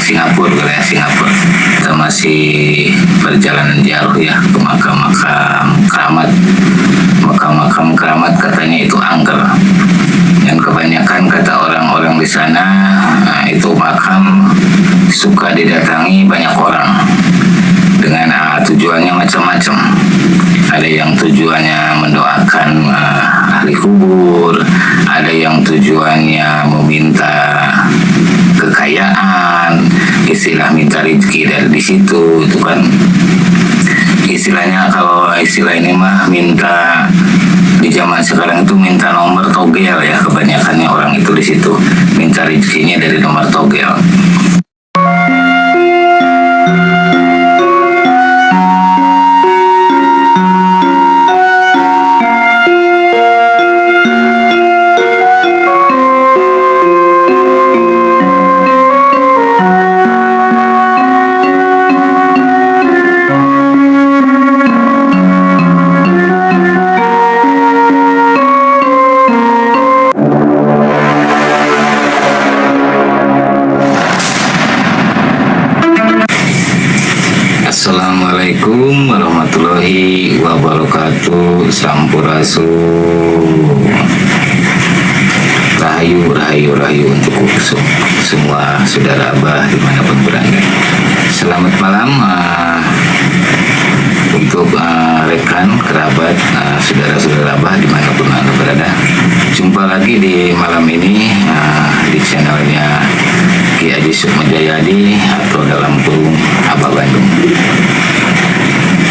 Singapura, wilayah Singapura. Kita masih perjalanan jauh ya ke makam-makam keramat. Makam-makam keramat katanya itu angker. Dan kebanyakan kata orang-orang di sana, itu makam suka didatangi banyak orang dengan tujuannya macam-macam. Ada yang tujuannya mendoakan ahli kubur, ada yang tujuannya meminta kekayaan, istilah minta rezeki dari di situ, itu kan istilahnya. Kalau istilah ini mah minta di zaman sekarang itu minta nomor togel ya, kebanyakannya orang itu di situ minta rezekinya dari nomor togel. Assalamualaikum warahmatullahi wabarakatuh. Sampurasun. Rahayu, rahayu, rahayu untuk semua saudara Abah dimanapun berada. Selamat malam untuk rekan, kerabat, saudara-saudara Abah dimanapun Anda berada. Jumpa lagi di malam ini di channelnya Ki Haji Sukmajayadi atau dalam kurung Abah Bandung.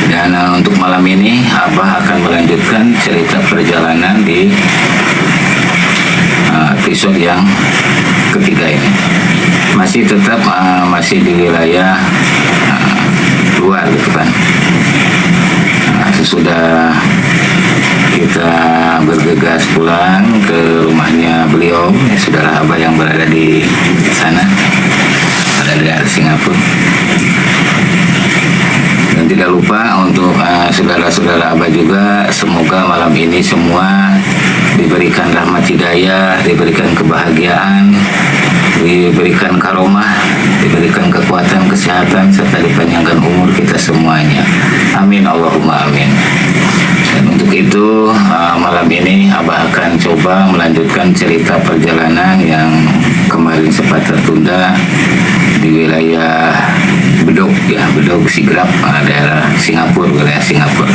Dan untuk malam ini Abah akan melanjutkan cerita perjalanan di episode yang ketiga ini. Masih tetap masih di wilayah luar gitu kan. Sesudah kita bergegas pulang ke rumahnya beliau, saudara Abah yang berada di sana, ada di Singapura. Dan tidak lupa untuk saudara-saudara Abah juga, semoga malam ini semua diberikan rahmat hidayah, diberikan kebahagiaan, diberikan karomah, diberikan kekuatan, kesehatan, serta dipanjangkan umur kita semuanya. Amin, Allahumma amin. Dan untuk itu malam ini Abah akan coba melanjutkan cerita perjalanan yang kemarin sempat tertunda di wilayah Bedok ya, Bedok Sigrap, daerah Singapura, wilayah Singapura.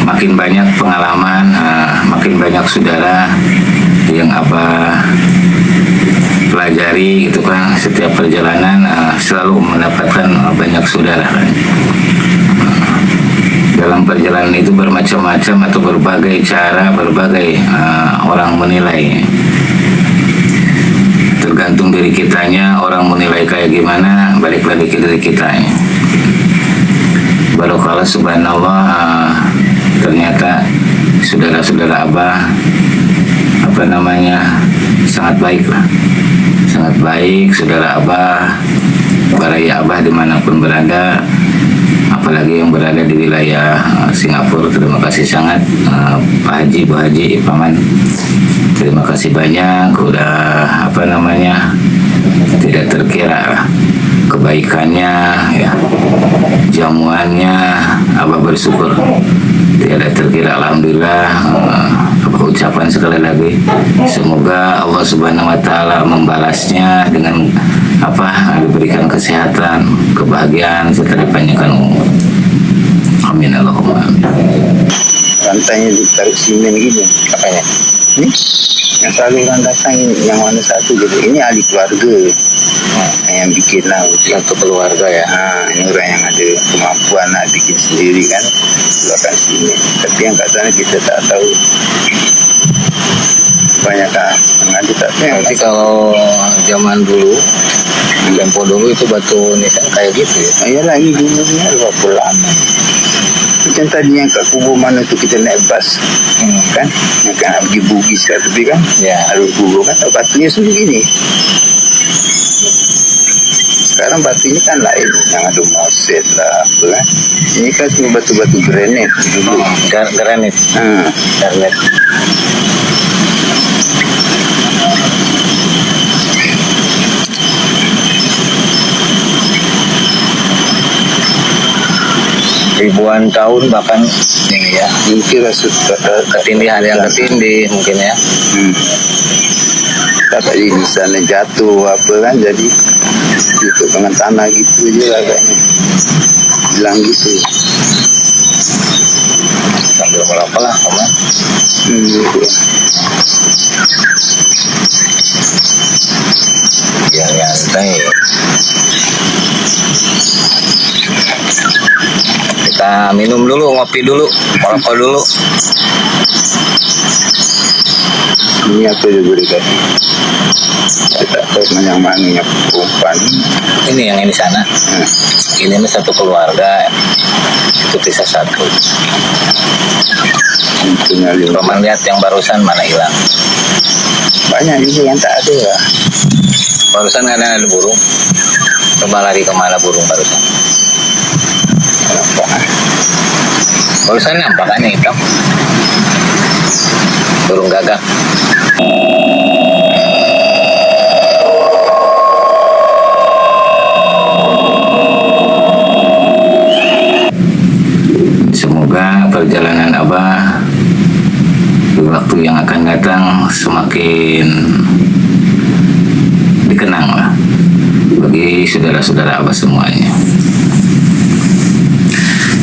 Makin banyak pengalaman, makin banyak saudara yang Abah pelajari gitu kan. Setiap perjalanan selalu mendapatkan banyak saudara kan. Dalam perjalanan itu bermacam-macam atau berbagai cara, berbagai orang menilai. Tergantung diri kitanya, orang menilai kayak gimana, balik lagi ke diri kitanya. Barokallah, subhanallah, ternyata saudara-saudara Abah sangat baik lah, sangat baik saudara Abah, baraya Abah dimanapun berada, apalagi yang berada di wilayah Singapura. Terima kasih sangat Pak Haji, Bu Haji, Paman, terima kasih banyak, udah tidak terkira kebaikannya ya, jamuannya. Abah bersyukur tiada terkira, alhamdulillah. Abah ucapan sekali lagi, semoga Allah Subhanahu wa Ta'ala membalasnya dengan diberikan kesehatan, kebahagiaan, serta dipanjangkan umur. Amin, Allahumma amin. Rantainya ditarik simen gini katanya. Yang selalu orang datang ini, yang mana satu gitu, ini ahli keluarga yang bikin lah Satu keluarga ya. ini orang yang ada kemampuan nak bikin sendiri kan, keluarkan sini. Tapi yang kat sana kita tak tahu. banyak kan yang ada tapi yang Berarti kalau zaman dulu, tempo dulu itu batu nisan kayak gitu ya. iyalah ini dulunya berapa lama macam tadi yang kat kubur mana tu kita naik bas kan yang kan nak pergi Bugis kat tepi kan Ya. harus kubur kan batunya semua gini sekarang batunya kan lain yang ada moset lah apa kan ini kan semua batu-batu granit dulu Granit. Granit. Ribuan tahun bahkan ini ya, mungkin rasa kata ketindihan yang ketindih mungkin ya. kata di sana jatuh apa kan jadi tutup dengan tanah gitu je lah agaknya hilang gitu Sambil berapa lah kamu? gitu. Yang nyantai. Kita minum dulu, ngopi dulu, merokok dulu. Ini apa dia berikan saya tak tahu yang mana yang perempuan Ini yang ini sana. Ini nih satu keluarga, itu kisah satu. punya lima Roman lihat yang barusan mana hilang. banyak juga yang tak ada lah Barusan kadang ada burung. Coba lari kemana burung barusan? nampak ah. Barusan nampak kan yang hitam? Burung gagak. Semoga perjalanan Abah di waktu yang akan datang semakin dikenang lah bagi saudara-saudara Abah semuanya.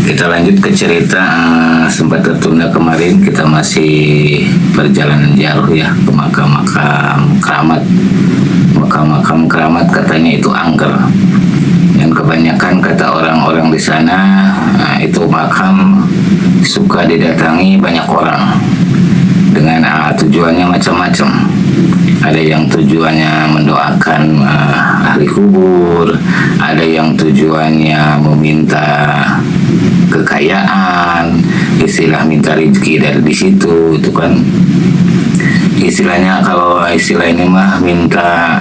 Kita lanjut ke cerita sempat tertunda kemarin, kita masih perjalanan jauh ya ke makam-makam keramat. Makam-makam keramat katanya itu angker. Dan kebanyakan kata orang-orang di sana itu makam suka didatangi banyak orang dengan tujuannya macam-macam. Ada yang tujuannya mendoakan ahli kubur, ada yang tujuannya meminta kekayaan, istilah minta rezeki dari di situ itu kan istilahnya. Kalau istilah ini mah minta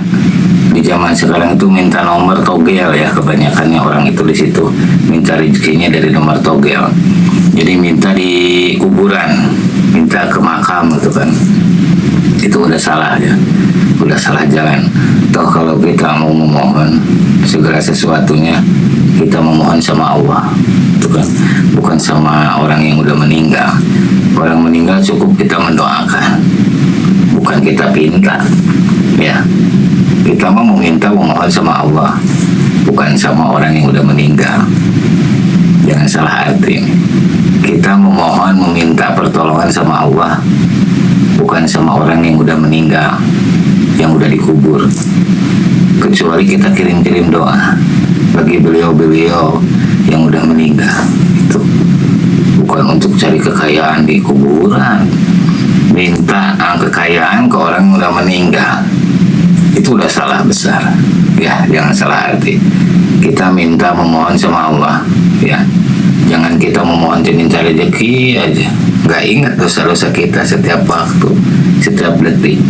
di zaman sekarang itu minta nomor togel ya, kebanyakannya orang itu di situ minta rezekinya dari nomor togel. Jadi minta di kuburan, minta ke makam gitu kan. Itu udah salah ya, udah salah jalan. Toh kalau kita mau memohon segala sesuatunya, kita memohon sama Allah, itu kan, bukan sama orang yang udah meninggal. Orang meninggal cukup kita mendoakan, bukan kita pinta, ya. Kita mau meminta memohon sama Allah, bukan sama orang yang udah meninggal. Jangan salah arti. Kita memohon meminta pertolongan sama Allah, bukan sama orang yang udah meninggal, yang udah dikubur. Kecuali kita kirim-kirim doa bagi beliau-beliau yang udah meninggal. Itu bukan untuk cari kekayaan di kuburan. Minta kekayaan ke orang yang udah meninggal, itu udah salah besar ya. Jangan salah arti. Kita minta memohon sama Allah ya. Jangan kita memohon minta rezeki aja, nggak ingat dosa-dosa kita setiap waktu, setiap detik.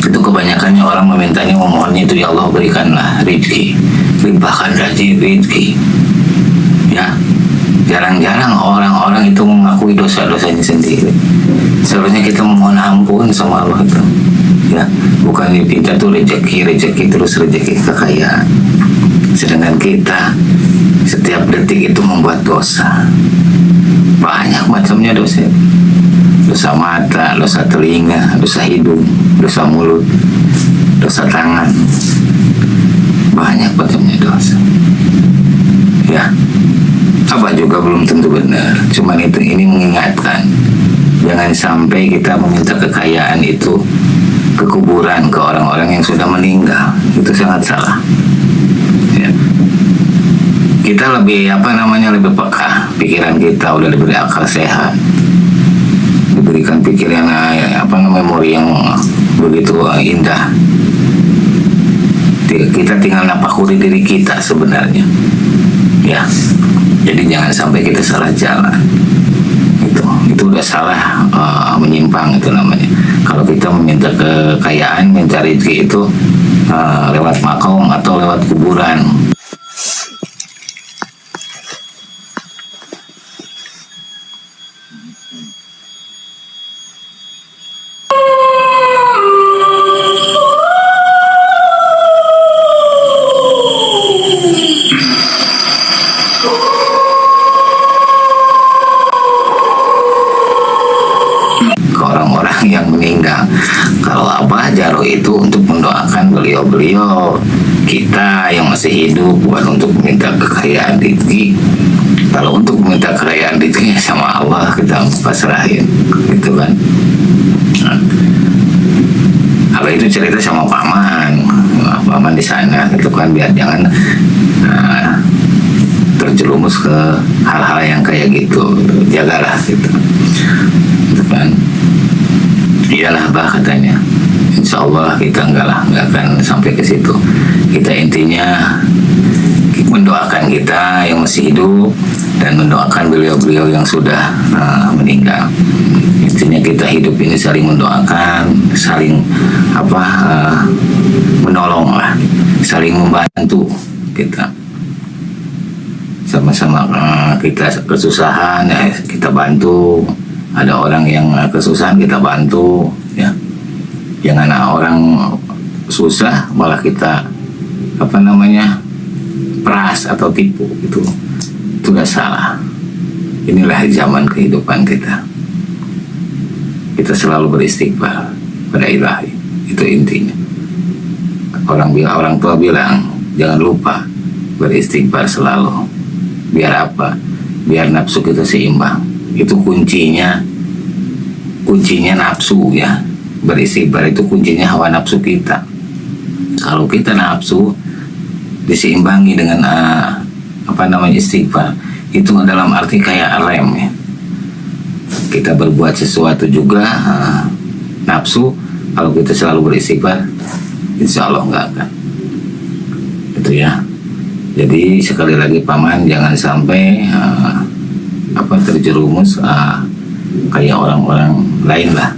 Itu kebanyakannya orang memintanya memohonnya itu, ya Allah berikanlah rezeki, limpahkan rezeki ya. Jarang-jarang orang-orang itu mengakui dosa-dosanya sendiri. Seharusnya kita memohon ampun sama Allah itu ya, bukan dipinta tuh rezeki terus rezeki kekayaan. Sedangkan kita setiap detik itu membuat dosa, banyak macamnya dosa. Dosa mata, dosa telinga, dosa hidung, dosa mulut, dosa tangan, banyak macamnya dosa ya. Abah juga belum tentu benar, cuman ini mengingatkan, jangan sampai kita meminta kekayaan itu ke kuburan, ke orang-orang yang sudah meninggal. Itu sangat salah ya. Kita lebih lebih peka, pikiran kita udah diberi akal sehat, diberikan pikiran memori yang begitu indah. Kita tinggal napakuri diri kita sebenarnya, ya. Jadi jangan sampai kita salah jalan. Itu udah salah, menyimpang itu namanya. Kalau kita meminta kekayaan, minta rezeki itu lewat makom atau lewat kuburan. Ke orang-orang yang meninggal. Kalau Abah Jarwo itu untuk mendoakan beliau-beliau, kita yang masih hidup, bukan untuk meminta kekayaan rezeki. Kalau untuk meminta kekayaan rezeki sama Allah kita pasrahin, gitu kan. Abah itu cerita sama paman di sana, gitu kan, biar jangan terjerumus ke hal-hal yang kayak gitu. Jagalah gitu kan. Iyalah Bah, katanya, insya Allah kita nggak akan sampai ke situ. Kita intinya mendoakan kita yang masih hidup dan mendoakan beliau-beliau yang sudah meninggal. Intinya kita hidup ini saling mendoakan, saling menolong lah, saling membantu kita. Sama-sama kita kesusahan, ya kita bantu. Ada orang yang kesusahan kita bantu, ya. Jangan orang susah malah kita peras atau tipu, itu udah salah. Inilah zaman kehidupan kita. Kita selalu beristighfar pada Ilahi, itu intinya. Orang tua bilang jangan lupa beristighfar selalu. Biar apa? Biar nafsu kita seimbang. Itu kuncinya nafsu, ya. Beristighfar itu kuncinya hawa nafsu kita. Kalau kita nafsu diseimbangi dengan istighfar, itu dalam arti kayak rem, ya. Kita berbuat sesuatu juga nafsu, kalau kita selalu beristighfar, insya Allah nggak akan. Itu ya. Jadi sekali lagi paman, jangan sampai terjerumus kayak orang-orang lain lah,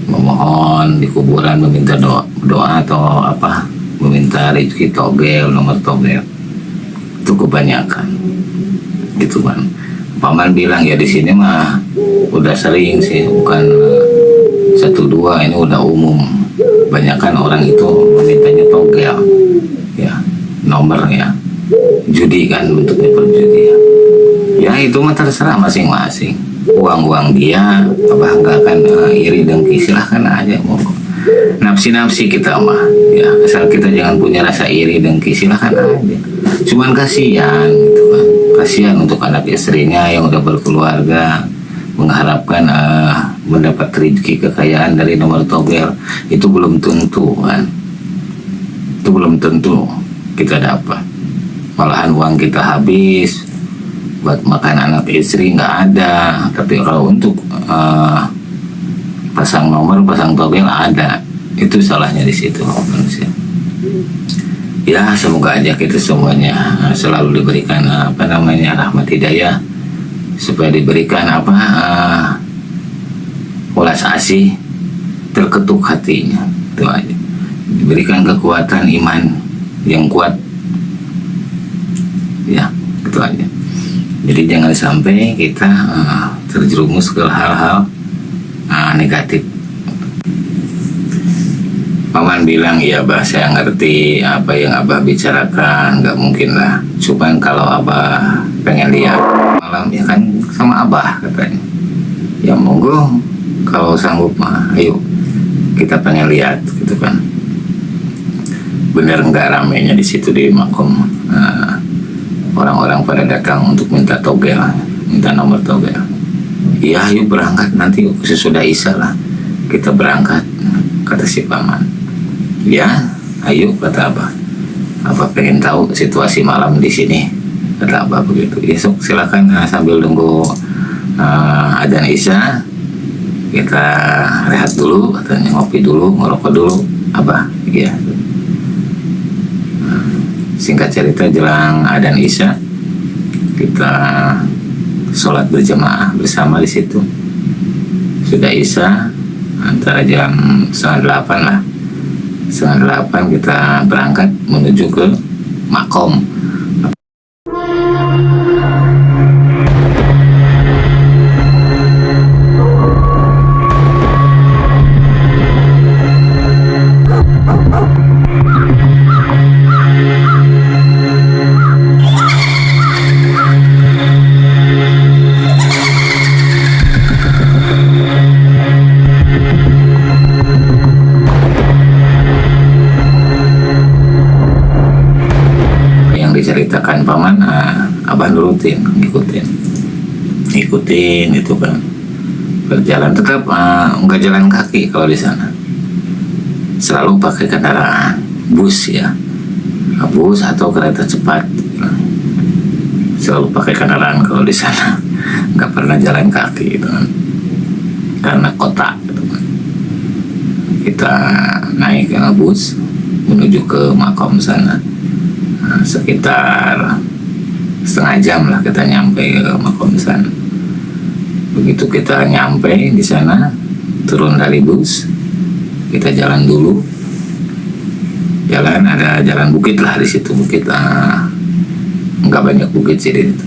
memohon di kuburan, meminta doa atau meminta rezeki togel, nomor togel. Itu kebanyakan gitu kan. Paman bilang ya di sini mah udah sering sih, bukan 1-2, ini udah umum. Banyakan orang itu memintanya togel, ya, nomor, ya, judi kan, bentuknya perjudi, ya. Ya itu mah terserah masing-masing. Uang dia, Abah nggak akan iri dengki, silahkan aja mau. Nafsi kita mah, ya, asal kita jangan punya rasa iri dengki, silahkan aja. Cuman kasihan gitu kan, kasihan untuk anak istrinya yang udah berkeluarga, mengharapkan mendapat rezeki kekayaan dari nomor togel. Itu belum tentu kan, itu belum tentu kita dapat. Malahan uang kita habis buat makan anak istri nggak ada. Tapi kalau untuk pasang nomor, pasang togel ada. Itu salahnya di situ manusia. Ya semoga aja kita semuanya selalu diberikan rahmat hidayah, supaya diberikan ulas asih, terketuk hatinya, itu aja. Diberikan kekuatan iman yang kuat, ya, itu aja. Jadi jangan sampai kita terjerumus ke hal-hal negatif. Paman bilang, iya Abah, saya ngerti apa yang Abah bicarakan, nggak mungkin lah. Cuman kalau Abah pengen lihat malam, ya kan sama Abah katanya. Ya monggo, kalau sanggup mah, ayo kita pengen lihat, gitu kan. Bener nggak ramenya di situ di makom. Orang-orang pada datang untuk minta togel, minta nomor togel. Iya, ayo berangkat, nanti sesudah Isya lah kita berangkat, kata si paman. Ya, ayo, kata Abah. Abah pengen tahu situasi malam di sini, kata Abah begitu. Esok silakan sambil nunggu adzan Isya, kita rehat dulu, katanya ngopi dulu, ngerokok dulu, Abah. Iya. Singkat cerita jelang adzan Isya kita sholat berjamaah bersama di situ. Sudah Isya antara jam 7:30 lah, 7:30 kita berangkat menuju ke makom. Diceritakan paman, Abah nurutin, ngikutin itu kan. Berjalan tetap nggak jalan kaki kalau di sana, selalu pakai kendaraan bus ya, bus atau kereta cepat, selalu pakai kendaraan kalau di sana, nggak pernah jalan kaki gitu kan, karena kota gitu kan. Kita naik bus menuju ke makom sana. Sekitar setengah jam lah kita nyampe ke makom sana. Begitu kita nyampe di sana, turun dari bus, kita jalan dulu. Jalan ada jalan bukit lah di situ, bukit nggak banyak bukit sih di situ.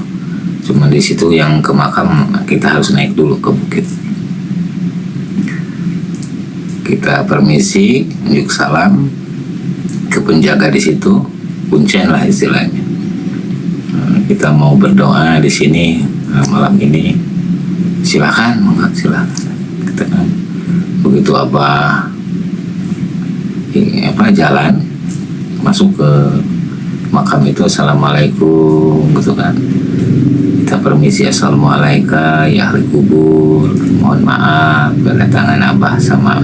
Cuma di situ yang ke makam kita harus naik dulu ke bukit. Kita permisi, unjuk salam ke penjaga di situ. Kuncen lah istilahnya. Kita mau berdoa di sini malam ini, silakan. Kita kan begitu apa jalan masuk ke makam itu, assalamualaikum gitu kan. Kita permisi, assalamualaikum ya ahli kubur, mohon maaf kedatangan Abah sama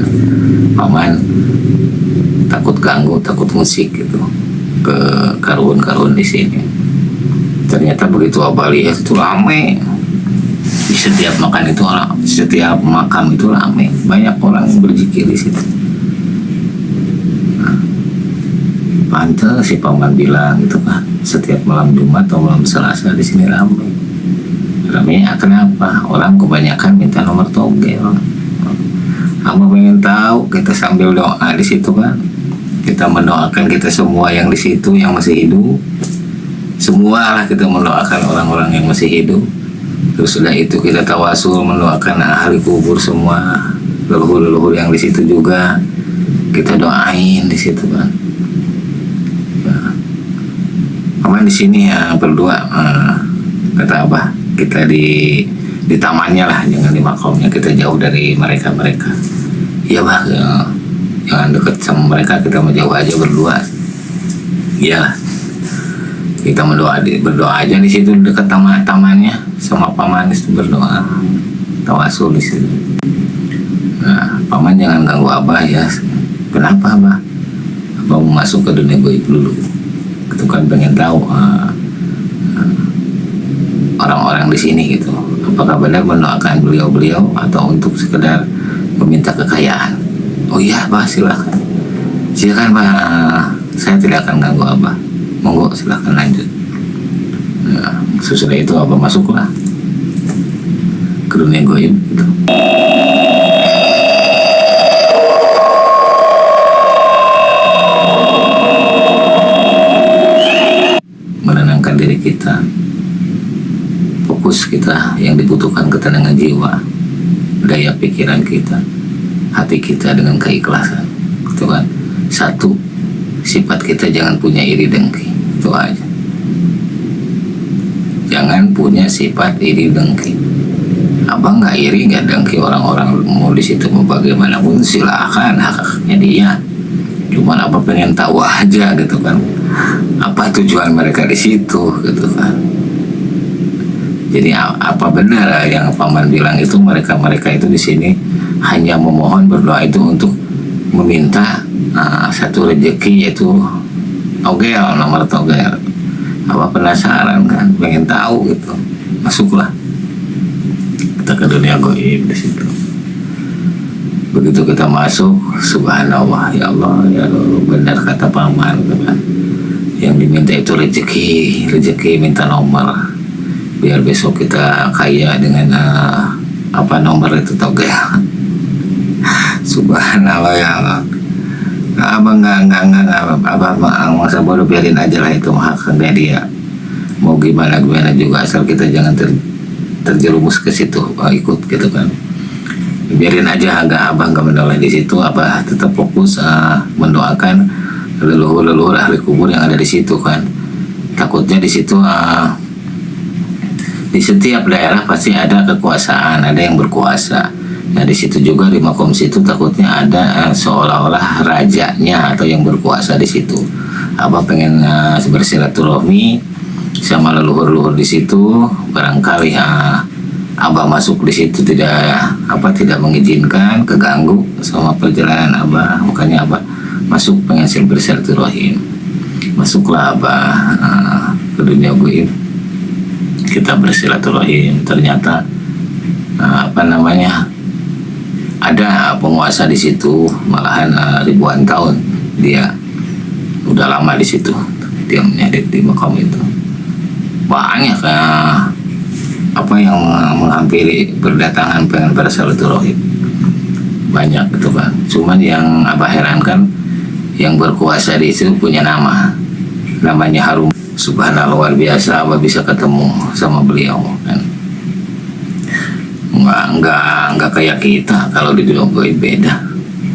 paman, takut ganggu, takut musik gitu ke karun di sini. Ternyata begitu Abah lihat itu rame. Di setiap makan itu setiap makam itu rame, banyak orang berzikir di situ. Nah, pantas si paman bilang gitu kan, setiap malam Jumat atau malam Selasa di sini rame. Ramenya kenapa? Orang kebanyakan minta nomor togel. Abah pengen tahu, kita sambil doa di situ kan. Kita mendoakan kita semua yang di situ yang masih hidup, semua lah kita mendoakan orang-orang yang masih hidup. Terus sudah itu kita tawasul mendoakan ahli kubur semua, leluhur-leluhur yang di situ juga kita doain di situ kan. Paman di sini ya berdua, kata Abah, kita di tamannya lah, jangan di makomnya, kita jauh dari mereka. Iya Bah, jangan deket sama mereka, kita mau jauh aja berdua. Iya, kita berdoa aja di situ dekat tamannya sama paman itu, berdoa tawasul di situ. Nah, paman jangan ganggu Abah ya. Kenapa Abah? Abah mau masuk ke dunia gaib dulu. Itu kan pengen tahu orang-orang di sini gitu, apakah benar mendoakan beliau atau untuk sekedar meminta kekayaan. Oh iya Pak, silakan Pak, saya tidak akan ganggu Abah, monggo silakan lanjut. Nah, sesudah itu Abah masuklah ke dunia gaib gitu. Menenangkan diri kita, fokus kita, yang dibutuhkan ketenangan jiwa, daya pikiran kita, hati kita dengan keikhlasan. Itu kan. Satu, sifat kita jangan punya iri dengki. Itu aja. Jangan punya sifat iri dengki. Abang nggak iri, nggak dengki orang-orang mau di situ mau bagaimanapun silakan, haknya dia. Cuman Abang pengen tahu aja gitu kan, apa tujuan mereka di situ gitu kan. Jadi apa benar yang paman bilang itu, mereka itu di sini hanya memohon, berdoa itu untuk meminta satu rezeki, yaitu togel, nomor togel. Apa penasaran kan, pengen tahu gitu, masuklah kita ke dunia gaib di situ. Begitu kita masuk, subhanallah, ya Allah, ya Allah, benar kata paman gitu kan. Yang diminta itu rezeki minta nomor biar besok kita kaya dengan apa nomor itu tau gak? Subhanallah ya Allah. Abang nggak abang masa bodoh, biarin aja lah, itu haknya dia. Mau gimana juga asal kita jangan terjerumus ke situ, ikut gitu kan. Biarin aja, abang nggak menolak di situ, apa tetap fokus mendoakan leluhur ahli kubur yang ada di situ kan. Takutnya di situ di setiap daerah pasti ada kekuasaan, ada yang berkuasa. Nah di situ juga di makom situ takutnya ada seolah-olah rajanya atau yang berkuasa di situ. Abah pengen bersilaturahmi sama leluhur-leluhur di situ. Barangkali Abah masuk di situ tidak mengizinkan, keganggu sama perjalanan Abah. Makanya Abah masuk pengen bersilaturahim. Masuklah Abah ke dunia gaib. Kita bersilaturahim. Ternyata ada penguasa di situ, malahan ribuan tahun dia udah lama di situ, dia menyadit di makam itu. Banyak yang menghampiri berdatangan pengen bersilaturahim, banyak gitu kan. Cuman yang Abah herankan, yang berkuasa di situ punya namanya harum. Subhanallah, luar biasa Abah bisa ketemu sama beliau kan. Enggak kayak kita kalau di dunia gaib, beda.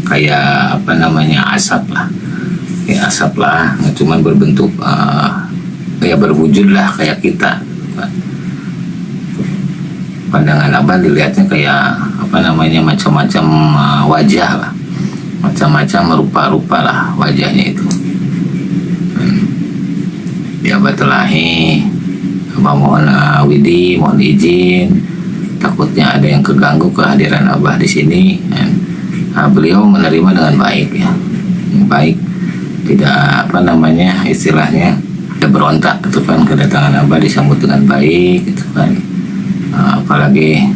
Kayak asap lah, ya asap lah, nggak cuma berbentuk berwujud lah kayak kita. Pandangan Abah dilihatnya kayak macam-macam wajah lah, macam-macam rupa-rupa lah wajahnya itu. Ya Abah telahi, Abah mohon mohon izin, takutnya ada yang keganggu kehadiran Abah di sini. Beliau menerima dengan baik ya, baik, tidak istilahnya tidak berontak gitu kan. Kedatangan Abah disambut dengan baik gitu kan. Apalagi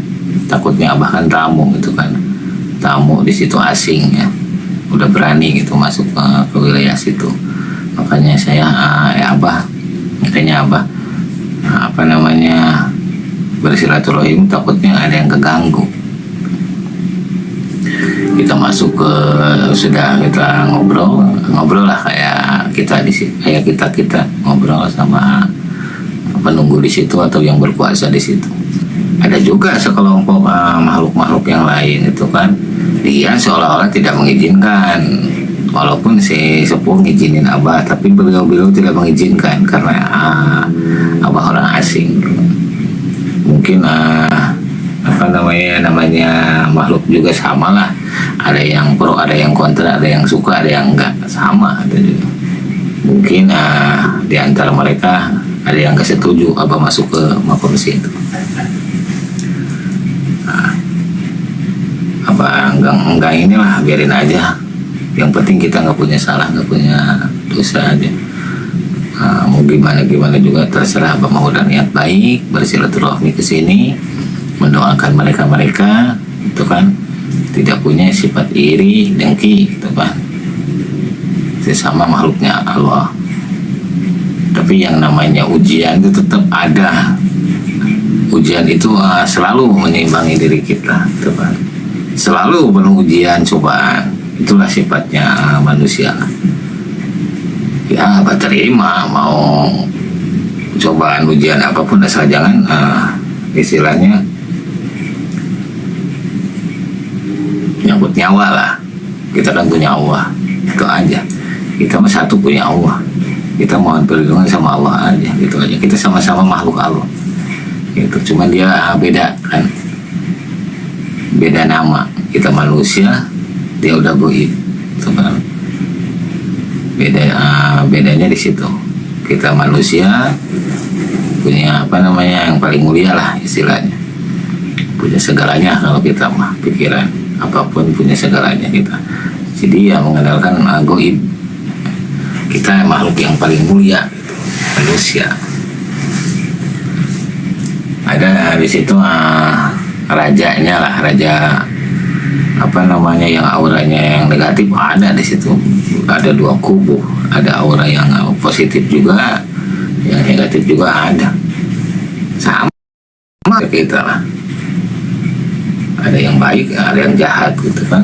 takutnya Abah kan tamu gitu kan, tamu di situ asing ya, udah berani gitu masuk ke wilayah situ. Makanya saya bersilaturahim, takutnya ada yang keganggu. Kita masuk sudah kita ngobrol lah kayak kita di situ, kayak kita ngobrol sama penunggu di situ atau yang berkuasa di situ. Ada juga sekelompok makhluk-makhluk yang lain itu kan, dia seolah-olah tidak mengizinkan, walaupun si sepuh ngizinin Abah, tapi beliau tidak mengizinkan karena Abah orang asing. Mungkin namanya makhluk juga sama lah, ada yang pro, ada yang kontra, ada yang suka, ada yang enggak, sama gitu. Mungkin di antara mereka ada yang gak setuju Abah masuk ke makom situ. Enggak inilah, biarin aja. Yang penting kita nggak punya salah, nggak punya dosa aja. Mau gimana juga terserah. Abah mau udah niat baik bersilaturahmi ke sini, mendoakan mereka itu kan, tidak punya sifat iri, dengki gitu kan, sesama makhluknya Allah. Tapi yang namanya ujian itu tetap ada. Ujian itu selalu menyeimbangi diri kita gitu kan. Selalu penuh ujian, cobaan. Itulah sifatnya manusia. Ya Abah terima, mau cobaan ujian apapun asal jangan istilahnya nyangkut nyawa lah. Kita kan punya Allah, itu aja. Kita satu punya Allah, kita mohon perlindungan sama Allah aja, gitu aja. Kita sama-sama makhluk Allah gitu. Cuman dia beda kan, beda nama. Kita manusia, dia udah gaib gitu kan. Bedanya di situ. Kita manusia punya yang paling mulia lah istilahnya, punya segalanya. Kalau kita mah pikiran apapun punya segalanya kita. Jadi ya mengandalkan gaib. Kita makhluk yang paling mulia gitu, manusia. Ada di situ rajanya lah, raja apa namanya yang auranya yang negatif ada di situ. Ada dua kubu, ada aura yang positif juga, yang negatif juga ada. Sama kita lah. Ada yang baik, ada yang jahat gitu kan.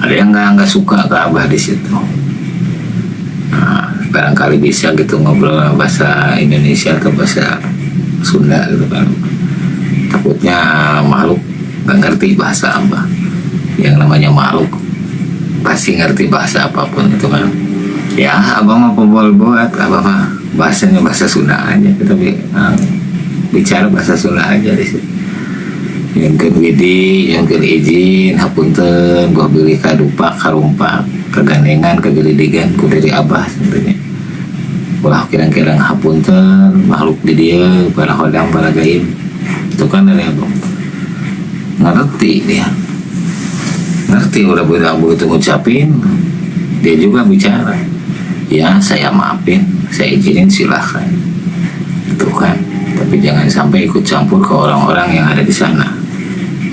Ada yang nggak suka ke Abah di situ. Nah, barangkali bisa gitu ngobrol bahasa Indonesia atau bahasa Sunda gitu kan. Takutnya makhluk nggak ngerti bahasa Abah. Yang namanya makhluk pasti ngerti bahasa apapun itu kan. Ya Abah mah pebol buat, Abah mah bahasanya bahasa Sunda aja. Kita bicara bahasa Sunda aja di situ. Yang widi, yang izin, hapunten, gua beli kadupak, karumpak, kegandengan, kegelidigan, ku dari Abah sebenarnya. Ulah kirang-kirang hapunten, makhluk di dia, para hodang, para gaib. Itu kan dari Abah. Ngerti dia. Ngerti udah begitu ngucapin, dia juga bicara. Ya saya maafin, saya izinin silahkan. Itu kan. Tapi jangan sampai ikut campur ke orang-orang yang ada di sana.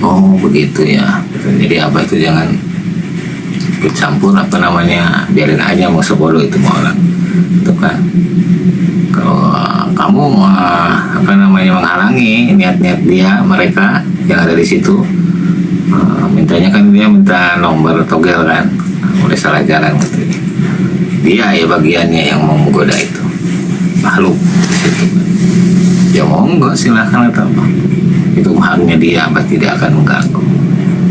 Oh begitu ya. Jadi Abah itu jangan ikut campur apa namanya, biarin aja mau sebodoh itu mau orang. Itu kan. Kalau kamu apa namanya menghalangi niat-niat dia mereka yang ada di situ, mintanya kan dia minta nomor togel kan, udah salah jalan gitu. Dia ya bagiannya yang mau menggoda itu makhluk di situ. Ya monggo silahkan atau apa. Itu haknya dia, Abah tidak akan mengganggu.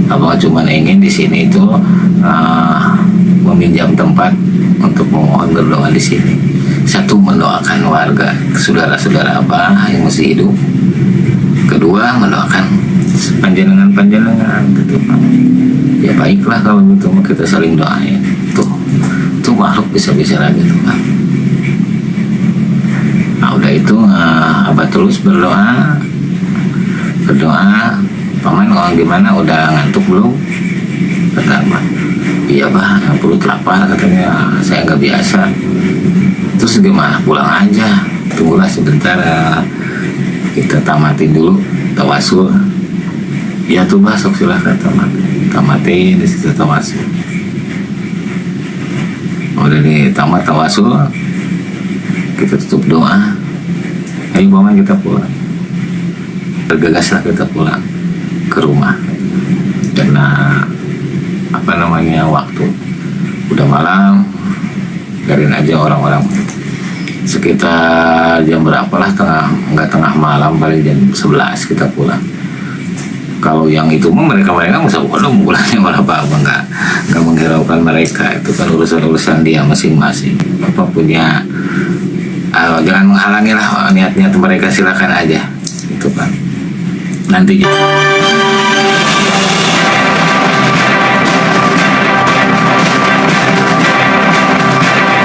Abah cuma ingin di sini itu meminjam tempat untuk memohon berdoa di sini. Satu, mendoakan warga, saudara-saudara Abah yang masih hidup. Kedua, mendoakan panjenengan gitu. Ya baiklah kalau gitu kita saling doain. Tuh makhluk bisa bicara gitu kan. Nah udah itu Abah terus berdoa. Paman orang gimana, udah ngantuk belum? Kata Abah, iya Bah, perut lapar katanya, saya nggak biasa. Terus gimana, pulang aja, tunggulah sebentar, kita tamatin dulu tawasul. Ya tuh Bah, sok silahkan tamatin di situ tawasul. Udah ditamat tawasul, kita tutup doa. Ayo paman kita pulang. Bergegaslah kita pulang ke rumah karena apa namanya waktu udah malam. Biarin aja orang-orang sekitar jam berapa lah, tengah malam, paling jam 11 kita pulang. Kalau yang itu mah mereka masa belum pulangnya malah apa nggak menghiraukan mereka, itu kan urusan dia masing-masing. Apa punya jangan menghalangi lah niat-niat mereka, silakan aja itu kan. Nanti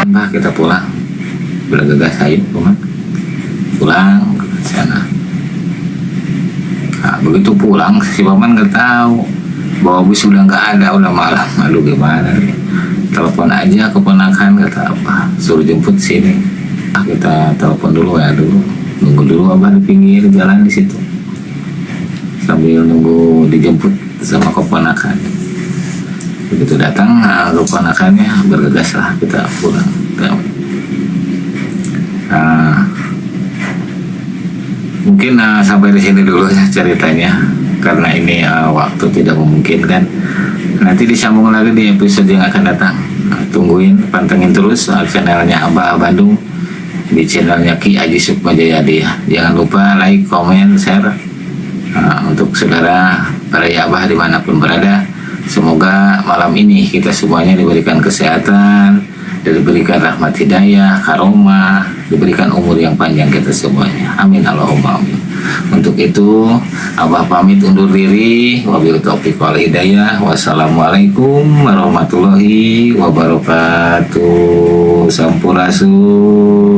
Mbak kita pulang, bergegas ayo pulang ke sana. Nah, begitu pulang si paman nggak tahu bahwa bus udah nggak ada, udah malam. Aduh gimana nih, telepon aja keponakan, kata apa suruh jemput sini. Kita telepon dulu ya, nunggu dulu Abah di pinggir jalan di situ sambil nunggu dijemput sama keponakan. Begitu datang keponakannya, bergegaslah kita pulang. Mungkin sampai di sini dulu ya ceritanya, karena ini waktu tidak memungkinkan. Nanti disambung lagi di episode yang akan datang. Tungguin, pantengin terus channelnya Abah Bandung, di channelnya Ki Aji Sukmajayadi ya. Jangan lupa like, komen, share. Untuk saudara para Abah dimanapun berada, semoga malam ini kita semuanya diberikan kesehatan, diberikan rahmat hidayah, karomah, diberikan umur yang panjang kita semuanya. Amin Allahumma amin. Untuk itu Abah pamit undur diri. Wabillahi taufiq wal hidayah. Wassalamualaikum warahmatullahi wabarakatuh. Sampurasun.